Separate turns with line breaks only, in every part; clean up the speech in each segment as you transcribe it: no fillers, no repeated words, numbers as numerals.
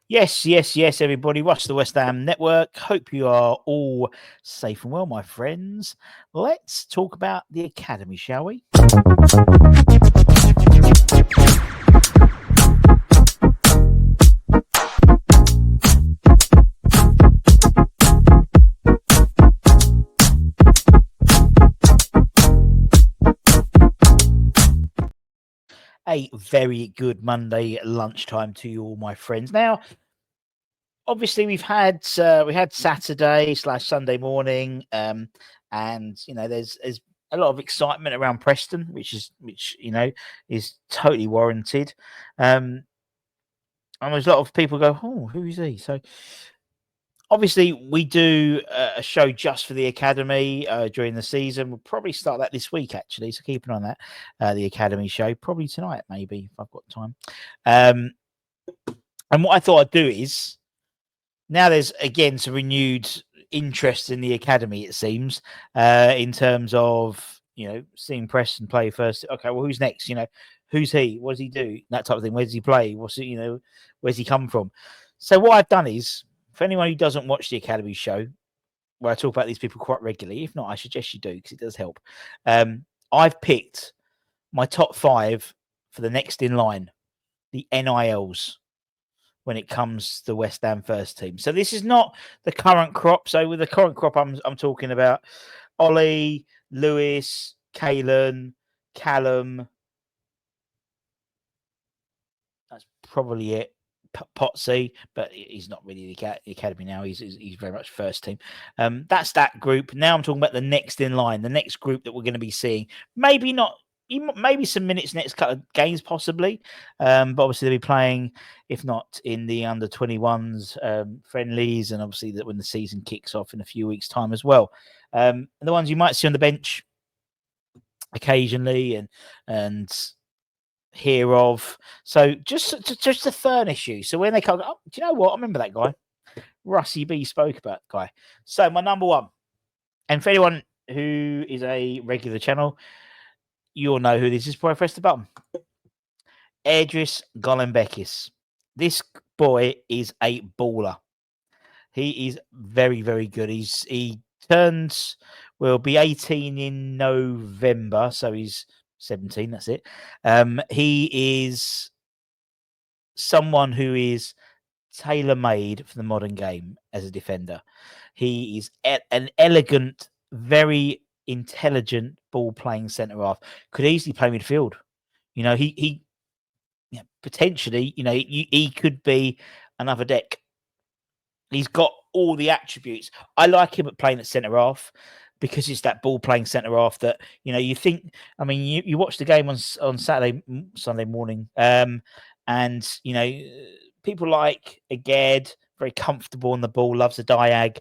Yes, everybody. Russ, the West Ham Network. Hope you are all safe and well, my friends. Let's talk about the academy, shall we? A very good Monday lunchtime to you all, my friends. Now, obviously, we had Saturday / Sunday morning, and there's a lot of excitement around Preston, which is totally warranted. And there's a lot of people go, "Oh, who is he?" So obviously, we do a show just for the academy during the season. We'll probably start that this week, actually. So keep an eye on that. The academy show, probably tonight, maybe, if I've got time. And what I thought I'd do is, now there's again some renewed interest in the academy, it seems, in terms of seeing Preston play first. Okay, well, who's next? Who's he? What does he do? That type of thing. Where does he play? Where's he come from? So what I've done is, for anyone who doesn't watch the academy show, where I talk about these people quite regularly, if not, I suggest you do because it does help. I've picked my top 5 for the next in line, the NILs, when it comes to the West Ham first team. So this is not the current crop. So with the current crop, I'm talking about Ollie, Lewis, Kalen, Callum. That's probably it. Potsy, but he's not really the academy now. He's very much first team. That's that group. Now I'm talking about the next in line, the next group that we're going to be seeing. Maybe some minutes next couple of games, possibly. But obviously they'll be playing, if not in the under 21s friendlies, and obviously that when the season kicks off in a few weeks' time as well. And the ones you might see on the bench occasionally and hear of. So just to furnish you. So when they come, oh, do you know what? I remember that guy. Russie B spoke about that guy. So my number 1, and for anyone who is a regular channel, you'll know who this is before I press the button. Edris Golbeckis. This boy is a baller. He is very, very good. He will be 18 in November, so he's 17. That's it. He is someone who is tailor-made for the modern game as a defender. He is an elegant, very intelligent ball-playing centre half. Could easily play midfield. He potentially, he could be another Deck. He's got all the attributes. I like him at playing at centre half because it's that ball playing centre half that you think. I mean, you watch the game on Sunday morning, and people like Aged, very comfortable on the ball, loves a diag.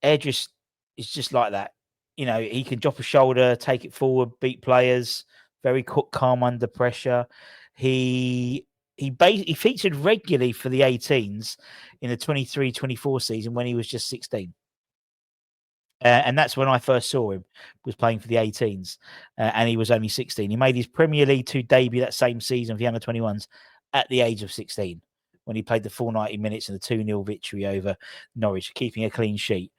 Edris is just like that. He can drop a shoulder, take it forward, beat players. Very calm under pressure. He featured regularly for the 18s in the 23-24 season when he was just 16. And that's when I first saw him, was playing for the 18s, and he was only 16. He made his Premier League 2 debut that same season for the under 21s at the age of 16, when he played the full 90 minutes in the 2-0 victory over Norwich, keeping a clean sheet.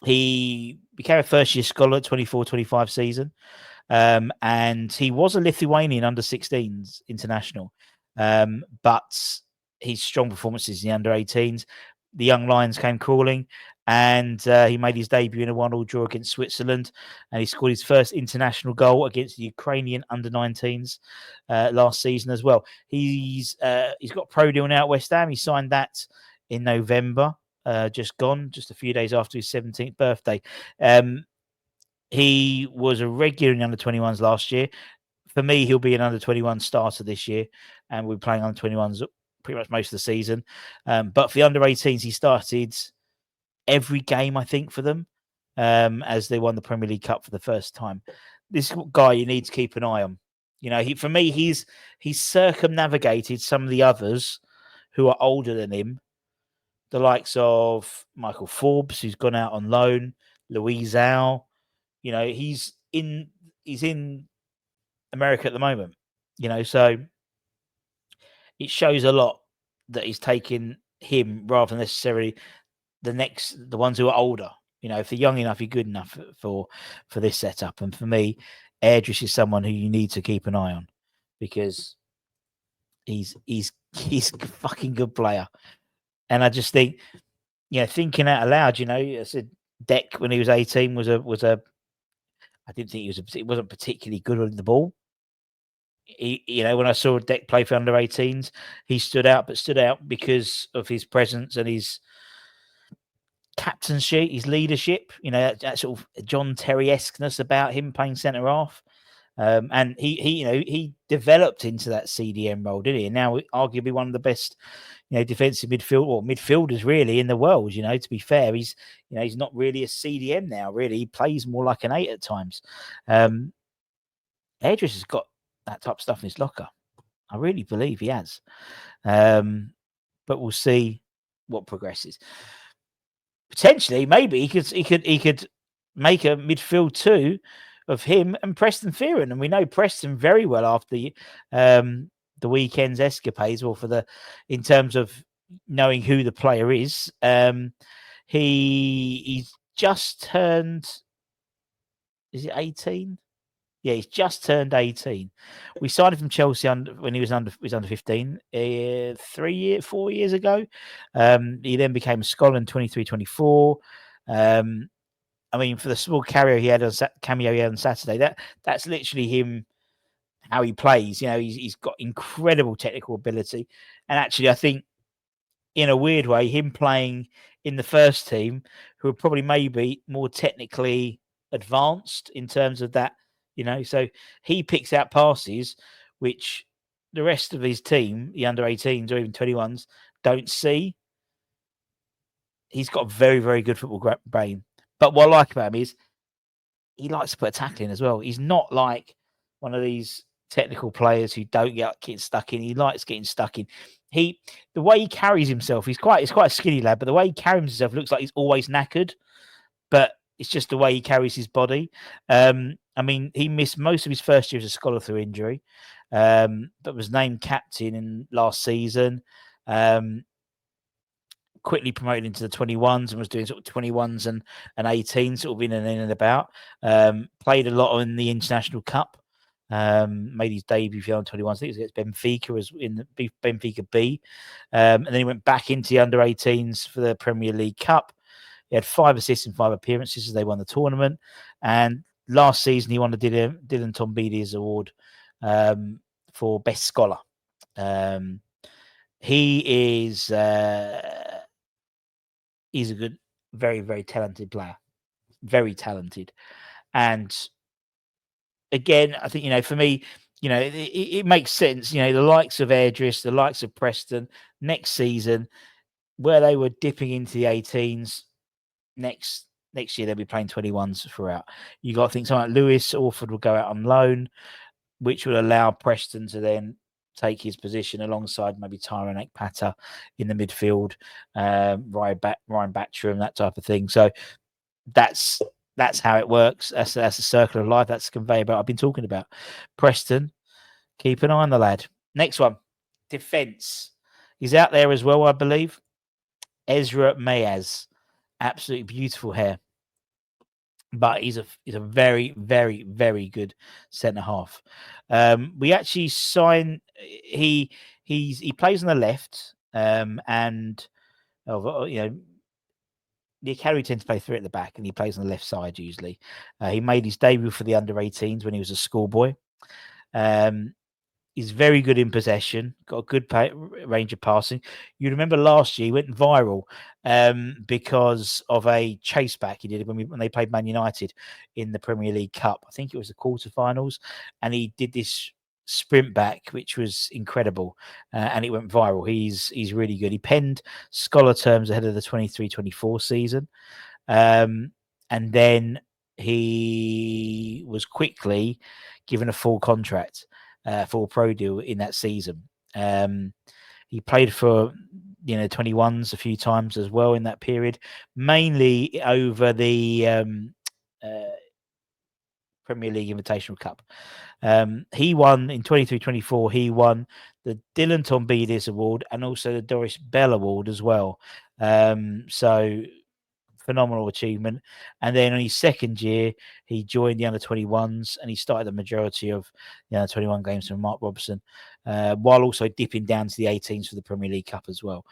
He became a first-year scholar at 24-25 season, and he was a Lithuanian under 16s international. But his strong performances in the under 18s, the young lions came crawling, and he made his debut in a 1-1 draw against Switzerland, and he scored his first international goal against the Ukrainian under 19s last season as well. He's got a pro deal now at West Ham. He signed that in November, just a few days after his 17th birthday. He was a regular in the under 21s last year. For me, he'll be an under 21 starter this year, and we're playing under 21s pretty much most of the season. But for the under 18s, he started every game, I think, for them, as they won the Premier League Cup for the first time. This guy you need to keep an eye on. For me, he's circumnavigated some of the others who are older than him, the likes of Michael Forbes, who's gone out on loan, Louise Al. He's in America at the moment. So it shows a lot that he's taking him rather than necessarily the ones who are older. You know, if they're young enough, you're good enough for this setup. And for me, Edris is someone who you need to keep an eye on because he's a fucking good player. And I just think, thinking out aloud, I said Deck when he was 18 was a I didn't think he wasn't particularly good on the ball. When I saw Deck play for under 18s, he stood out because of his presence and his captaincy, his leadership. That sort of John Terry-esqueness about him playing centre half. And he developed into that CDM role, didn't he? And now arguably one of the best, defensive midfielders really in the world. To be fair, he's not really a CDM now. Really, he plays more like an 8 at times. Edris has got that type of stuff in his locker. I really believe he has. But we'll see what progresses. Potentially, maybe he could make a midfield 2 of him and Preston Furen, and we know Preston very well after the weekend's escapades, or in terms of knowing who the player is. He's just turned. Is it 18? Yeah, he's just turned 18. We signed him from Chelsea when he was under 15, 4 years ago. He then became a scholar in 23-24. I mean, for the small cameo he had on Saturday, that's literally him, how he plays. He's got incredible technical ability, and actually, I think in a weird way, him playing in the first team, who are probably maybe more technically advanced in terms of that. So he picks out passes which the rest of his team, the under 18s or even 21s, don't see. He's got a very, very good football brain. But what I like about him is he likes to put a tackle in as well. He's not like one of these technical players who don't get stuck in. He likes getting stuck in. The way he carries himself, he's quite a skinny lad, but the way he carries himself looks like he's always knackered. But it's just the way he carries his body. I mean, he missed most of his first year as a scholar through injury, but was named captain in last season. Quickly promoted into the 21s and was doing sort of 21s and 18s, sort of in and about. Played a lot in the International Cup. Made his debut for the under 21s. I think it was against Benfica, was in the Benfica B. And then he went back into the under 18s for the Premier League Cup. He had 5 assists in 5 appearances as they won the tournament. And last season, he won the Dylan Tombides Award for Best Scholar. He is he's a good, very, very talented player. Very talented. And again, I think, for me, it makes sense. The likes of Edris, the likes of Preston, next season, where they were dipping into the 18s, next year they'll be playing 21s throughout. You got to think something like Lewis Orford will go out on loan, which will allow Preston to then take his position alongside maybe 𝗪𝗡 in the midfield, Ryan Batchram, that type of thing. So that's how it works. That's a circle of life. That's the conveyor belt I've been talking about. Preston, keep an eye on the lad. Next one, defence. He's out there as well, I believe. Ezra May, absolutely beautiful hair. But he's a very, very, very good centre half. We actually signed. He plays on the left, and the academy tends to play 3 at the back, and he plays on the left side usually. He made his debut for the under 18s when he was a schoolboy. He's very good in possession, got a good range of passing. You remember last year he went viral because of a chase back he did when they played Man United in the Premier League Cup. I think it was the quarterfinals, and he did this sprint back, which was incredible, and it went viral. He's really good. He penned scholar terms ahead of the 23-24 season, and then he was quickly given a full contract. Full pro deal in that season. He played for 21s a few times as well in that period, mainly over the Premier League Invitational Cup. He won in 23-24. He won the Dylan Tombidis Award, and also the Doris Bell Award as well. So phenomenal achievement. And then in his second year, he joined the under-21s and he started the majority of the under-21 games from Mark Robson, while also dipping down to the 18s for the Premier League Cup as well.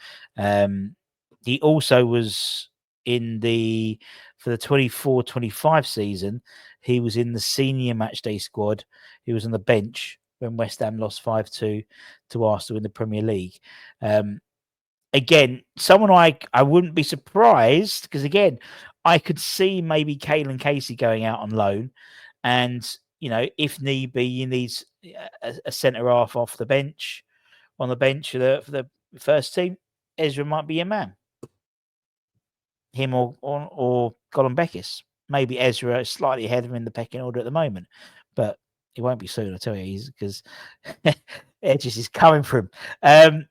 He also was for the 24-25 season, he was in the senior matchday squad. He was on the bench when West Ham lost 5-2 to Arsenal in the Premier League. Again, someone I wouldn't be surprised, because again, I could see maybe Caelan Casey going out on loan, and if need be, you need a centre half off the bench, on the bench for the first team. Ezra might be your man. Him or Golbeckis. Maybe Ezra is slightly ahead of him in the pecking order at the moment, but it won't be soon, I tell you, because Edris is coming for him.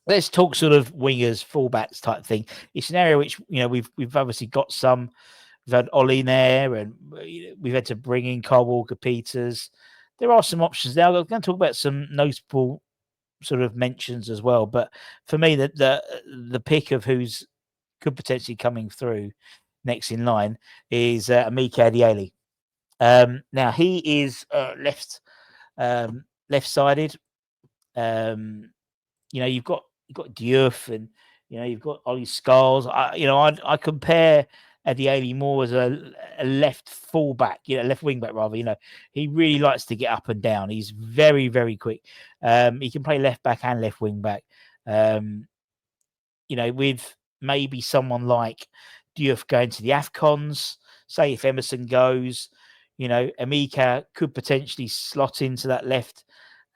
Let's talk sort of wingers, fullbacks type thing. It's an area which we've obviously got some. We've had Ollie there, and we've had to bring in Kyle Walker-Peters. There are some options there. I'm going to talk about some notable sort of mentions as well. But for me, the pick of who's could potentially coming through next in line is Amiki 𝗪𝗡𝗖𝗛. Now he is left-sided. You've got Diouf, and you've got Ollie Scholes. I compare 𝗪𝗡𝗖𝗪 more as a left fullback, left wing back rather. He really likes to get up and down. He's very, very quick. He can play left back and left wing back. With maybe someone like Diouf going to the AFCONs, say if Emerson goes, Amika could potentially slot into that left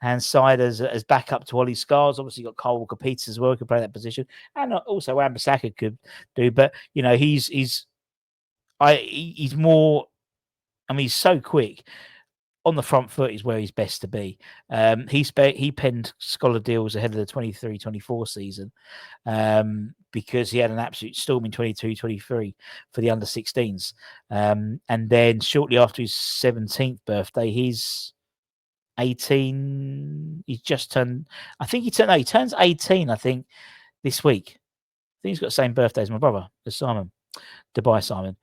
hand side as backup to Ollie Scholes. Obviously, got Kyle Walker-Peters as well, who can play that position, and also Wan-Bissaka could do. But he's more. I mean, he's so quick on the front foot is where he's best to be. He penned scholar deals ahead of the 23-24 season because he had an absolute storm in 22-23 for the under 16s, and then shortly after his 17th birthday, he's 18. He's just turned. I think he turns 18. I think this week. I think he's got the same birthday as my brother, as Simon, Dubai Simon.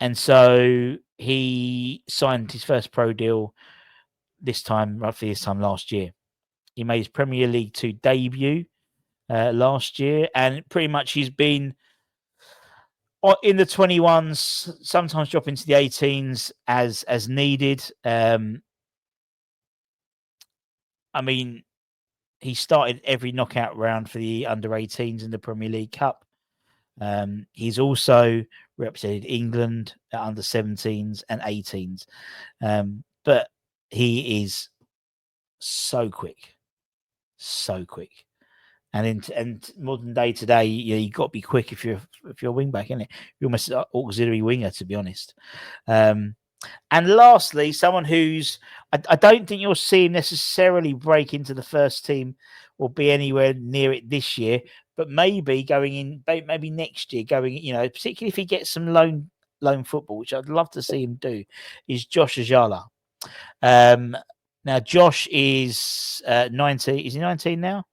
And so he signed his first pro deal roughly this time last year. He made his Premier League 2 debut last year, and pretty much he's been in the 21s, sometimes dropping to the 18s as needed. I mean, he started every knockout round for the under 18s in the Premier League Cup. He's also represented England at under 17s and 18s. But he is so quick. And modern day today, you've got to be quick if you're a wing back, isn't it? You're almost an auxiliary winger, to be honest. And lastly, someone who's I don't think you'll see him necessarily break into the first team or be anywhere near it this year, but maybe going in, maybe next year, particularly if he gets some loan football, which I'd love to see him do, is Josh Ajala. Now Josh is 19. Is he 19 now?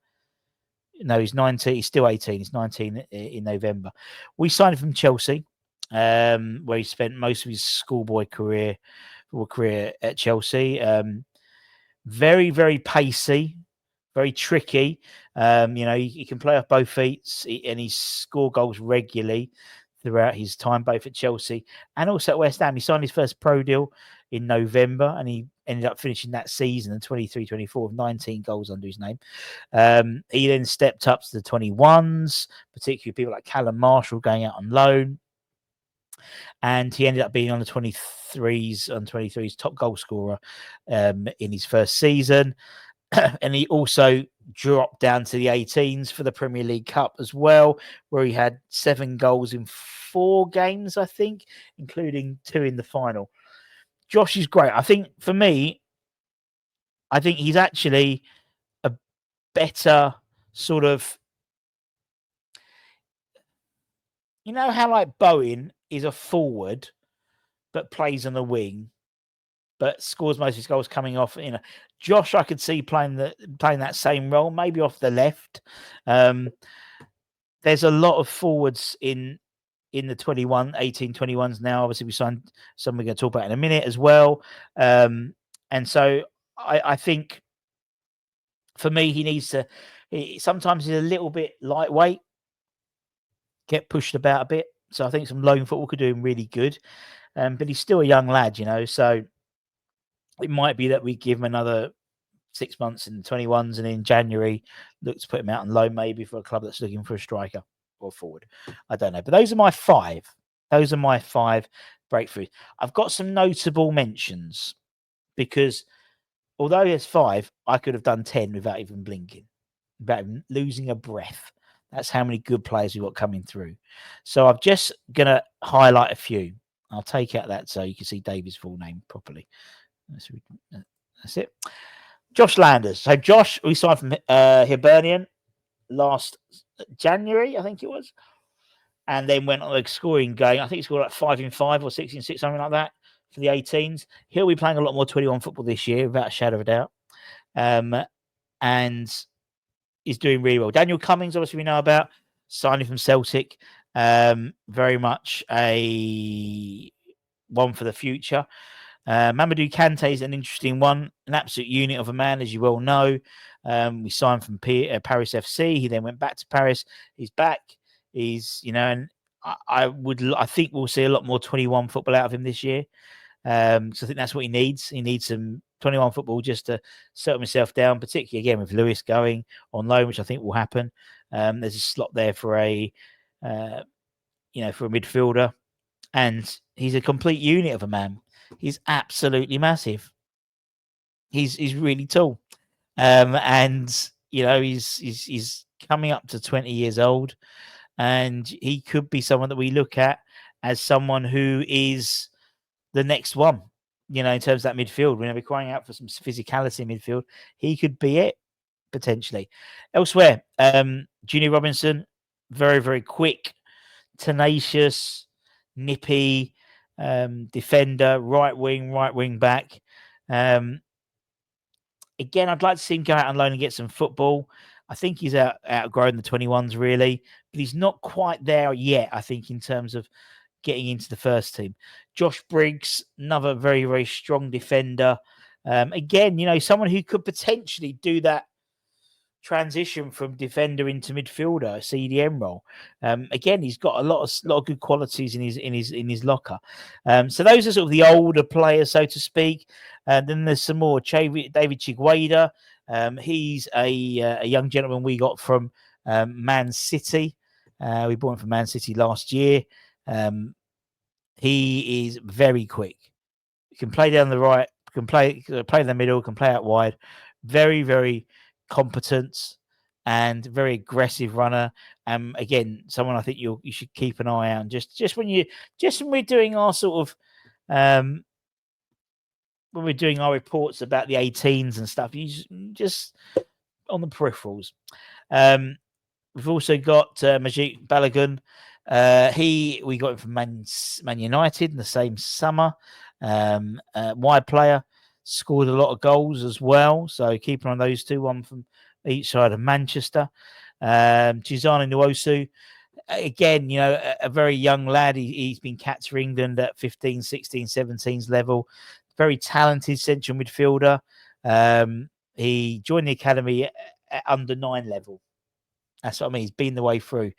No, he's 19. He's still 18. He's 19 in November. We signed him from Chelsea, where he spent most of his schoolboy career at Chelsea. Very, very pacey, very tricky. He can play off both feet, and he scored goals regularly throughout his time, both at Chelsea and also at West Ham. He signed his first pro deal in November, and he ended up finishing that season in 23-24 with 19 goals under his name. He then stepped up to the 21s, particularly people like Callum Marshall going out on loan. And he ended up being on the 23s top goal scorer in his first season. And he also dropped down to the 18s for the Premier League Cup as well, where he had 7 goals in 4 games, I think, including 2 in the final. Josh is great. I think for me, he's actually a better sort of, how like Bowen is a forward but plays on the wing. but scores most of his goals coming off. Josh, I could see playing that same role, maybe off the left. There's a lot of forwards in the 18-21s now. Obviously, we signed some we're going to talk about in a minute as well. And so I think for me, he needs to. Sometimes he's a little bit lightweight, get pushed about a bit. So I think some loan football could do him really good. But he's still a young lad, so it might be that we give him another 6 months in the 21s, and in January look to put him out on loan, maybe for a club that's looking for a striker or forward. I don't know. But those are my five. Those are my five breakthroughs. I've got some notable mentions because although there's five, I could have done 10 without even blinking, without even losing a breath. That's how many good players we've got coming through. So I'm just going to highlight a few. I'll take out that so you can see David's full name properly. That's it. Josh Landers. So Josh, we signed from Hibernian last January, I think it was. And then went on a scoring game. I think he scored like 5 in 5 or 6 in 6, something like that for the 18s. He'll be playing a lot more 21 football this year, without a shadow of a doubt. And is doing really well. Daniel Cummings, obviously, we know about, signing from Celtic. Very much a one for the future. Mamadou Kante is an interesting one, an absolute unit of a man, as you well know. We signed from Paris FC. He then went back to Paris. He's back. He's, and I think we'll see a lot more 21 football out of him this year. So I think that's what he needs. He needs some 21 football just to settle himself down, particularly again with Lewis going on loan, which I think will happen. There's a slot there for a midfielder, and he's a complete unit of a man. He's absolutely massive. He's really tall, and he's coming up to 20 years old, and he could be someone that we look at as someone who is the next one. In terms of that midfield, we're crying out for some physicality in midfield. He could be it potentially. Elsewhere, Junior Robinson, very, very quick, tenacious, nippy defender, right wing back. Again, I'd like to see him go out on loan and get some football. I think he's outgrown the 21s really, but he's not quite there yet, I think, in terms of getting into the first team. Josh Briggs, another very, very strong defender. Again, someone who could potentially do that transition from defender into midfielder, CDM role. Again, he's got a lot of good qualities in his locker. So those are sort of the older players, so to speak. Then there's some more. David Chigueda. He's a young gentleman we got from Man City. We bought him from Man City last year. He is very quick. He can play down the right, can play in the middle, can play out wide. Very, very competent and very aggressive runner. Again, someone I think you should keep an eye on. Just when we're doing our sort of when we're doing our reports about the 18s and stuff, you just on the peripherals. We've also got Majid Balogun. We got him from Man United in the same summer. Wide player, scored a lot of goals as well. So keeping on those two, one from each side of Manchester. Gisana Nwosu, again, a very young lad. He's been capped for England at 15, 16, 17s level. Very talented central midfielder. He joined the academy at under 9 level. That's what I mean. He's been the way through.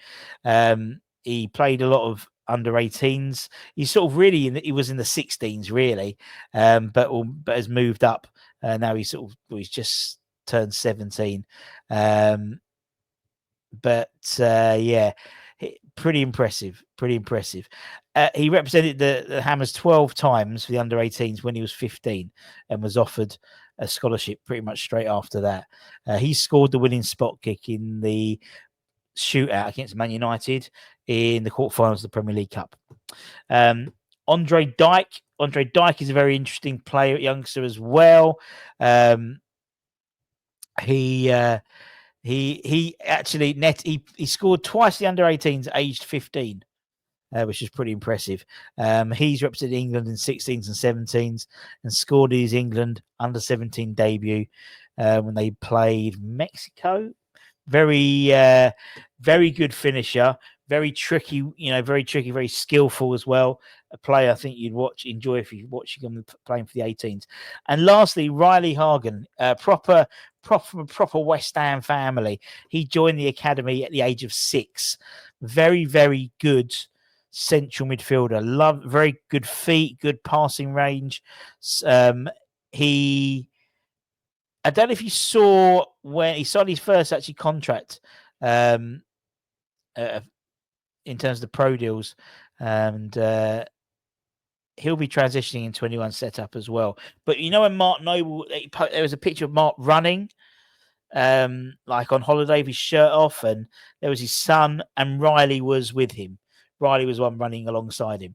He played a lot of under 18s. He's sort of really he was in the 16s really, but has moved up. Now he's just turned 17. Yeah, pretty impressive. He represented the Hammers 12 times for the under 18s when he was 15 and was offered a scholarship pretty much straight after that. He scored the winning spot kick in the shootout against Man United in the quarterfinals of the Premier League Cup. Andre Dijk is a very interesting player, youngster as well. He actually he scored twice the under 18s aged 15. which is pretty impressive. He's represented England in 16s and 17s and scored his England under-17 debut when they played Mexico. Very good finisher. Very tricky, very skillful as well. A player I think you'd enjoy if you watch him playing for the 18s. And lastly, Riley Hagen, proper West Ham family. He joined the academy at the age of 6. Very, very good central midfielder. Very good feet, good passing range. I don't know if you saw when he signed his first contract in terms of the pro deals, and he'll be transitioning in 21 setup as well. But when Mark Noble, there was a picture of Mark running, like on holiday with his shirt off, and there was his son, and Riley was with him. Riley was one running alongside him.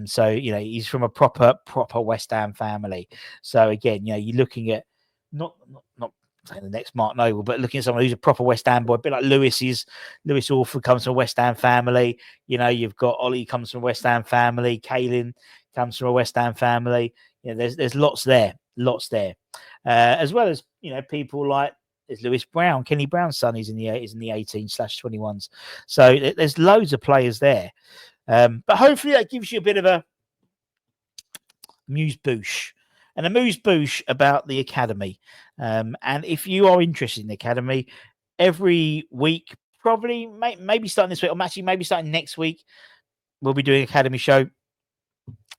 So he's from a proper West Ham family. So again, you're looking at not saying the next Mark Noble, but looking at someone who's a proper West Ham boy, a bit like Lewis Orford comes from a West Ham family. You've got Ollie comes from a West Ham family. Kaylin comes from a West Ham family. There's lots there, as well as people like there's Lewis Brown, Kenny Brown's son. Is in the 18/21s. So there's loads of players there, but hopefully that gives you a bit of a amuse-bouche. And amuse-bouche about the academy. And if you are interested in the academy, every week, probably maybe starting this week, or actually maybe starting next week, we'll be doing an academy show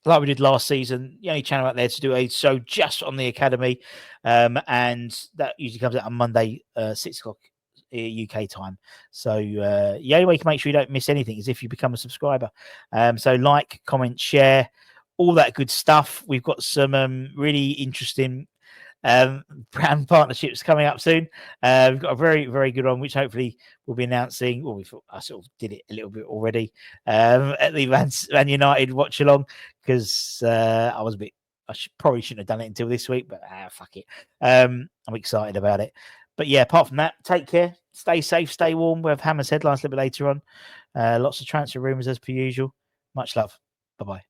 like we did last season. The only channel out there to do a show just on the academy, and that usually comes out on Monday, 6 o'clock UK time. So the only way you can make sure you don't miss anything is if you become a subscriber. So like, comment, share, all that good stuff. We've got some really interesting brand partnerships coming up soon. We've got a very, very good one, which hopefully we'll be announcing. Well, I sort of did it a little bit already at the Man United watch along, because I probably shouldn't have done it until this week, but fuck it. I'm excited about it. But yeah, apart from that, take care, stay safe, stay warm. We'll have Hammer's headlines a little bit later on. Lots of transfer rumours as per usual. Much love. Bye-bye.